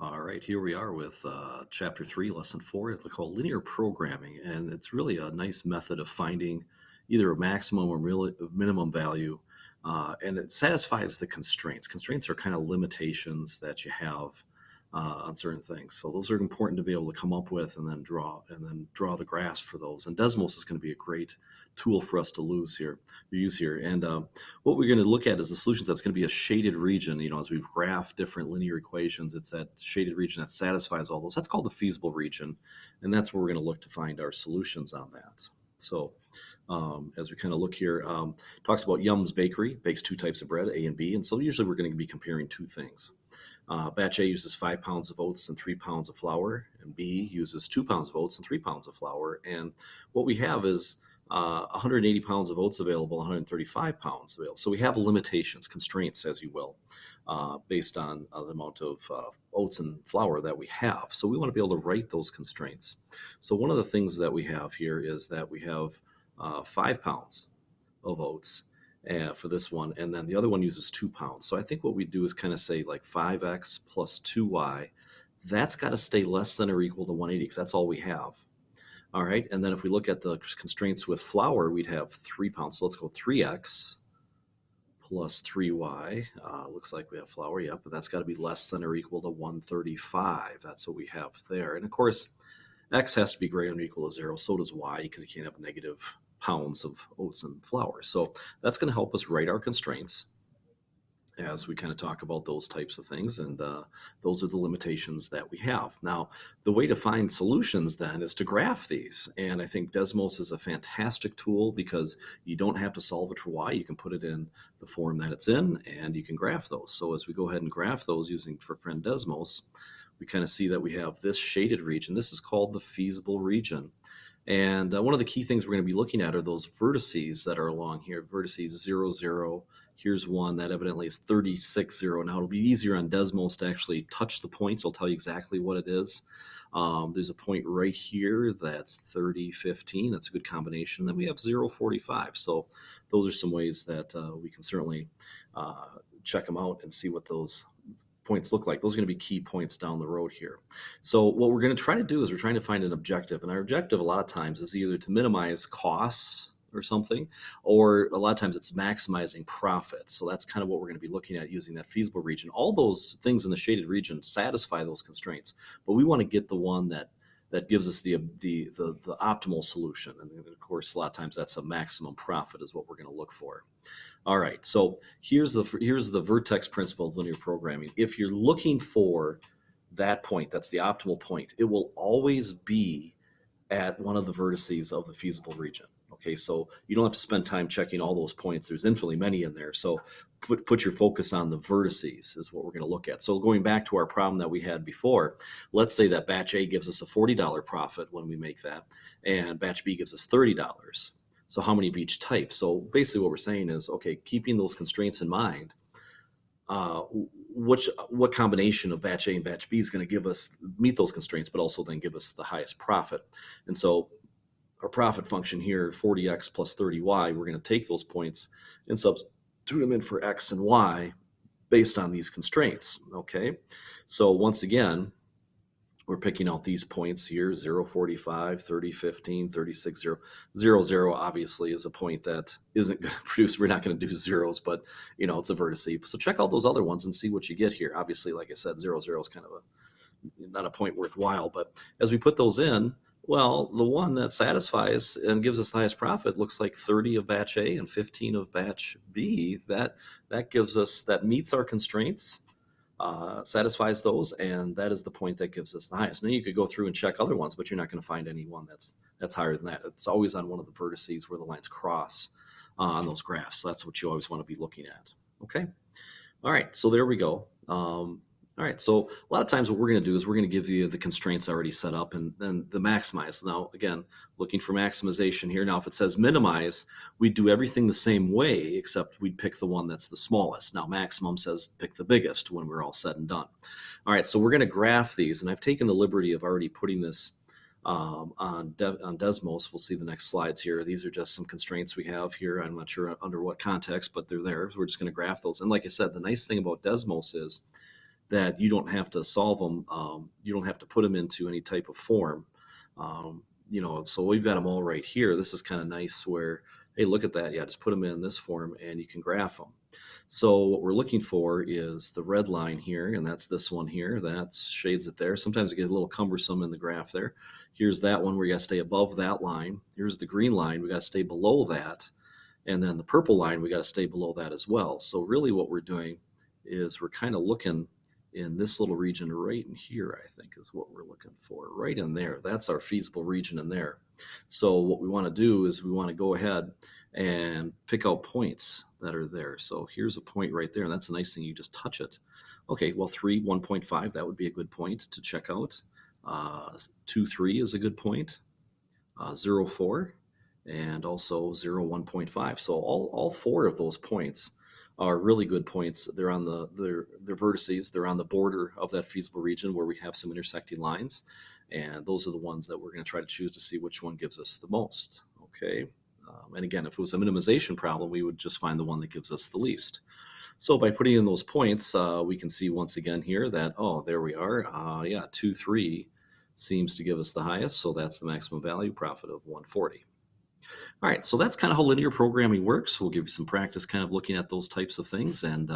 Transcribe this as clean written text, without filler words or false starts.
All right, here we are with chapter 3, lesson 4. It's called linear programming, and it's really a nice method of finding either a maximum or minimum value, and it satisfies the constraints. Constraints are kind of limitations that you have on certain things. So those are important to be able to come up with and then draw the graphs for those. And Desmos is going to be a great tool for us to use here. And what we're going to look at is the solutions. That's going to be a shaded region. As we've graphed different linear equations, it's that shaded region that satisfies all those. That's called the feasible region, and that's where we're going to look to find our solutions on that. So as we kind of look here, talks about Yum's Bakery, bakes two types of bread, A and B, and so usually we're going to be comparing two things. Batch A uses 5 pounds of oats and 3 pounds of flour, and B uses 2 pounds of oats and 3 pounds of flour. And what we have is 180 pounds of oats available, 135 pounds available. So we have limitations, constraints, as you will, based on the amount of oats and flour that we have. So we want to be able to write those constraints. So one of the things that we have here is that we have 5 pounds of oats for this one, and then the other one uses 2 pounds. So I think what we do is kind of say like 5x plus 2y. That's got to stay less than or equal to 180 because that's all we have. All right, and then if we look at the constraints with flour, we'd have 3 pounds. So let's go 3x plus 3y. Looks like we have flour, yeah, but that's got to be less than or equal to 135. That's what we have there. And of course, x has to be greater than or equal to 0. So does y, because you can't have negative pounds of oats and flour. So that's going to help us write our constraints as we kind of talk about those types of things. And those are the limitations that we have. Now, the way to find solutions then is to graph these. And I think Desmos is a fantastic tool because you don't have to solve it for y. You can put it in the form that it's in, and you can graph those. So as we go ahead and graph those using for friend Desmos, we kind of see that we have this shaded region. This is called the feasible region. And one of the key things we're going to be looking at are those vertices that are along here. Vertices 0, 0. Here's one that evidently is 36, 0. Now, it'll be easier on Desmos to actually touch the point. It'll tell you exactly what it is. There's a point right here that's 30, 15. That's a good combination. Then we have 0, 45. So those are some ways that we can certainly check them out and see what those points look like. Those are going to be key points down the road here. So what we're going to try to do is we're trying to find an objective. And our objective a lot of times is either to minimize costs or something, or a lot of times it's maximizing profit. So that's kind of what we're going to be looking at using that feasible region. All those things in the shaded region satisfy those constraints, but we want to get the one that gives us the optimal solution. And of course, a lot of times that's a maximum profit is what we're going to look for. All right, so here's the vertex principle of linear programming. If you're looking for that point, that's the optimal point, it will always be at one of the vertices of the feasible region. Okay, so you don't have to spend time checking all those points. There's infinitely many in there. So put your focus on the vertices is what we're going to look at. So going back to our problem that we had before, let's say that batch A gives us a $40 profit when we make that, and batch B gives us $30. So how many of each type? So basically what we're saying is, okay, keeping those constraints in mind, what combination of batch A and batch B is going to meet those constraints, but also then give us the highest profit. And so our profit function here, 40x plus 30y, we're going to take those points and substitute them in for x and y based on these constraints. Okay, so once again, we're picking out these points here, 0, 45, 30, 15, 36, 0. 0, 0 obviously is a point that isn't going to produce, we're not going to do zeros, but it's a vertice. So check out those other ones and see what you get here. Obviously, like I said, 0, 0 is kind of not a point worthwhile, but as we put those in, well, the one that satisfies and gives us the highest profit looks like 30 of batch A and 15 of batch B. That meets our constraints, satisfies those, and that is the point that gives us the highest. Now you could go through and check other ones, but you're not going to find any one that's higher than that. It's always on one of the vertices where the lines cross on those graphs. So that's what you always want to be looking at. Okay. All right. So there we go. All right, so a lot of times what we're going to do is we're going to give you the constraints already set up and then the maximize. Now, again, looking for maximization here. Now, if it says minimize, we do everything the same way, except we'd pick the one that's the smallest. Now, maximum says pick the biggest when we're all said and done. All right, so we're going to graph these, and I've taken the liberty of already putting this on Desmos. We'll see the next slides here. These are just some constraints we have here. I'm not sure under what context, but they're there. So we're just going to graph those. And like I said, the nice thing about Desmos is that you don't have to solve them. You don't have to put them into any type of form. So we've got them all right here. This is kind of nice where, hey, look at that. Yeah, just put them in this form and you can graph them. So what we're looking for is the red line here, and that's this one here. That shades it there. Sometimes it gets a little cumbersome in the graph there. Here's that one where you got to stay above that line. Here's the green line. We got to stay below that. And then the purple line, we got to stay below that as well. So really what we're doing is we're kind of looking in this little region right in here, I think is what we're looking for, right in there. That's our feasible region in there. So what we want to do is we want to go ahead and pick out points that are there. So here's a point right there, and that's a nice thing. You just touch it. Okay, well, 3, 1.5, that would be a good point to check out. 2, 3 is a good point. 0, 4, and also 0, 1.5. So all four of those points are really good points. They're on they're vertices. They're on the border of that feasible region where we have some intersecting lines, and those are the ones that we're going to try to choose to see which one gives us the most. Okay. And again, if it was a minimization problem, we would just find the one that gives us the least. So by putting in those points, we can see once again here that, oh, there we are. Yeah, 2, 3 seems to give us the highest. So that's the maximum value profit of 140. All right, so that's kind of how linear programming works. We'll give you some practice kind of looking at those types of things. And